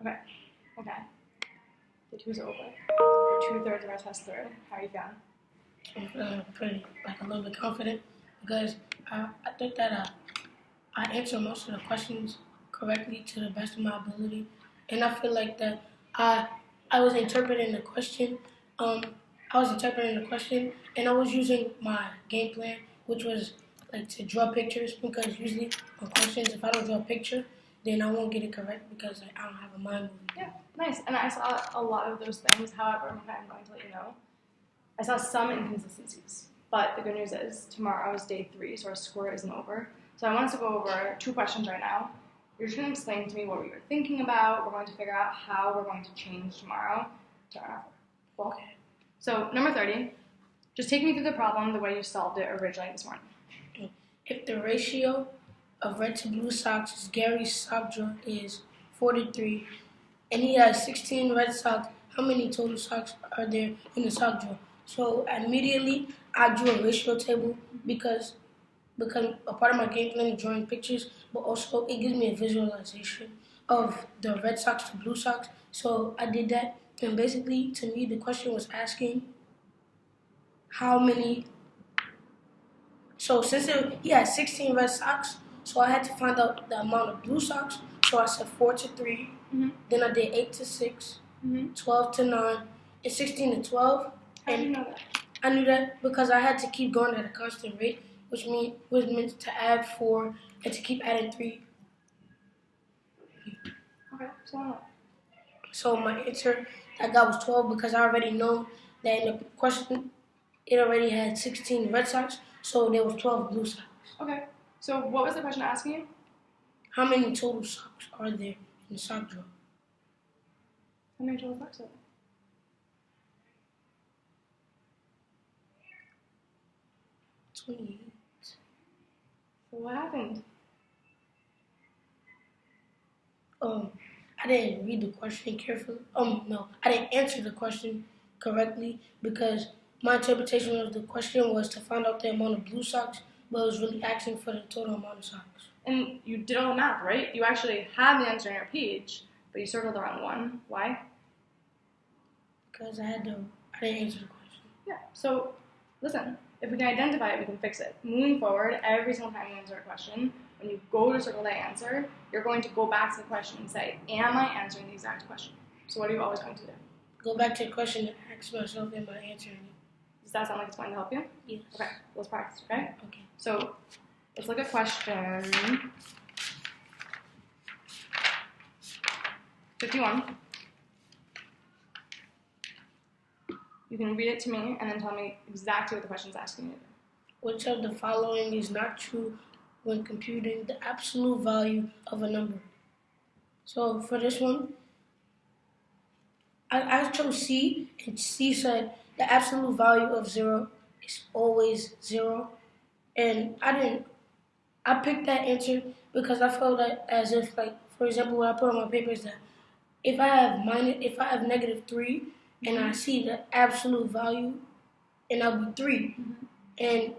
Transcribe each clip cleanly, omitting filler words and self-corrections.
Okay. Okay. The two's over. We're 2/3 of our test through. How are you feeling? I'm feeling pretty, a little bit confident because I think that I answered most of the questions correctly to the best of my ability, and I feel like that I was interpreting the question. And I was using my game plan, which was like to draw pictures because usually on questions, if I don't draw a picture, then I won't get it correct because I don't have a mind movement. Yeah, nice. And I saw a lot of those things. However, I'm going to let you know, I saw some inconsistencies. But the good news is tomorrow is day 3, so our score isn't over. So I want us to go over 2 questions right now. You're just going to explain to me what you were thinking about. We're going to figure out how we're going to change tomorrow to our offer. Cool? Okay. So number 30, just take me through the problem the way you solved it originally this morning. If the ratio of red to blue socks is Gary's sock drawer is 4-3, and he has 16 red socks, how many total socks are there in the sock drawer? So immediately I drew a ratio table because a part of my game plan is drawing pictures, but also it gives me a visualization of the red socks to blue socks. So I did that, and basically to me the question was asking how many. So since he had 16 red socks, so I had to find out the amount of blue socks. So I said 4-3. Mm-hmm. Then I did 8-6, 12-9, and 16-12. How do you know that? I knew that because I had to keep going at a constant rate, which meant to add 4 and to keep adding 3. Okay, so my answer I got was 12 because I already know that in the question it already had 16 red socks, so there was 12 blue socks. Okay, so what was the question asking you? How many total socks are there in the sock drawer? How many total socks are there? 28. So what happened? I didn't read the question carefully. No, I didn't answer the question correctly because my interpretation of the question was to find out the amount of blue socks, but it was really asking for the total amount of socks. And you did all the math, right? You actually had the answer on your page, but you circled the wrong one. Why? Because I didn't answer the question. Yeah, so listen, if we can identify it, we can fix it. Moving forward, every single time you answer a question, when you go to circle that answer, you're going to go back to the question and say, am I answering the exact question? So what are you always going to do? Go back to the question and ask myself, am I answering it? Does that sound like it's going to help you? Yes. Okay, let's practice, okay? Okay. So let's look at question 51. You can read it to me and then tell me exactly what the question is asking you to do. Which of the following is not true when computing the absolute value of a number? So for this one, I chose C, and C said the absolute value of 0 is always 0. And I picked that answer because I felt that as if, like, for example, what I put on my paper is that if I have -3 and I see the absolute value, and that'll be 3. And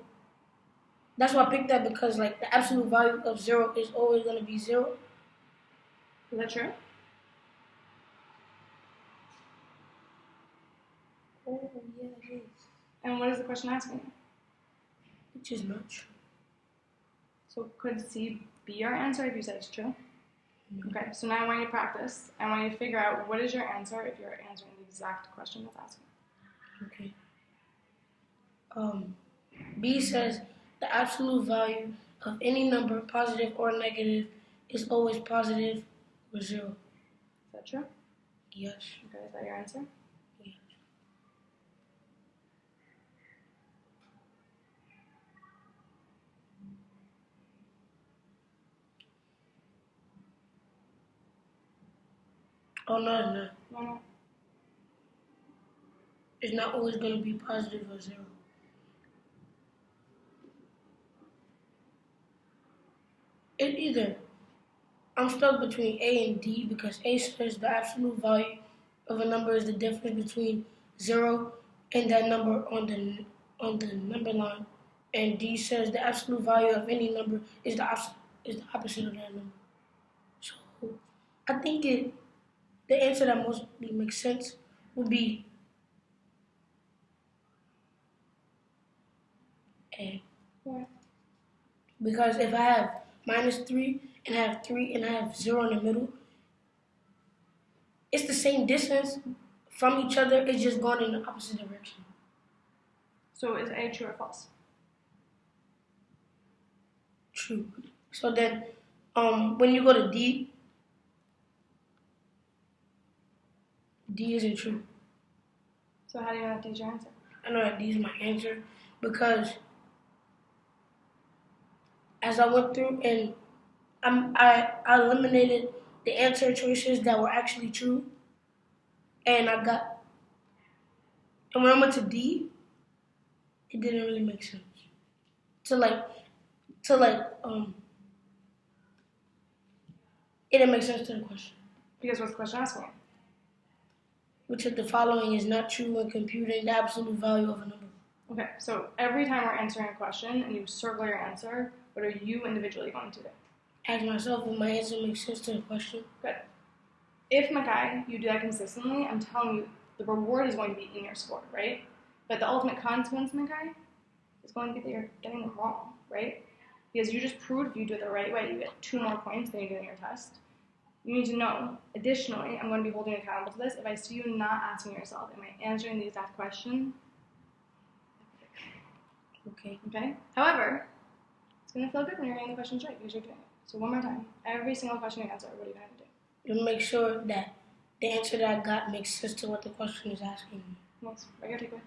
that's why I picked that because, like, the absolute value of 0 is always going to be 0. Is that true? Oh, yeah, it is. And what is the question asking you? Which is not true. So could C be your answer if you said it's true? No. Okay, so now I want you to practice. I want you to figure out what is your answer if you're answering the exact question that's asking. Okay. B says the absolute value of any number, positive or negative, is always positive or 0. Is that true? Yes. Okay, is that your answer? Yes. Oh, no, it's not. Why not? It's not always going to be positive or 0. It either. I'm stuck between A and D because A says the absolute value of a number is the difference between 0 and that number on the number line, and D says the absolute value of any number is the opposite of that number. So I think the answer that mostly makes sense would be A. Why? Because if I have -3 and I have 3 and I have 0 in the middle, it's the same distance from each other. It's just going in the opposite direction. So is A true or false? True. So then, when you go to D isn't true. So how do you know that D is your answer? I know that D is my answer because as I went through and I eliminated the answer choices that were actually true, and when I went to D, it didn't really make sense. It didn't make sense to the question. Because what's the question asking? Which of the following is not true when computing the absolute value of a number? Okay, so every time we're answering a question and you circle your answer, what are you individually going to do? Ask myself if my answer makes sense to the question. Good. If, Mackay, you do that consistently, I'm telling you, the reward is going to be in your score, right? But the ultimate consequence, Mackay, is going to be that you're getting it wrong, right? Because you just proved if you do it the right way, you get 2 more points than you do in your test. You need to know, additionally, I'm going to be holding you accountable to this. If I see you not asking yourself, am I answering the exact question? Okay. Okay? However, it's going to feel good when you're getting the questions right because you're doing it. So one more time, every single question you answer, what are you going to do? You make sure that the answer that I got makes sense to what the question is asking me. Nice. Regular takeaway.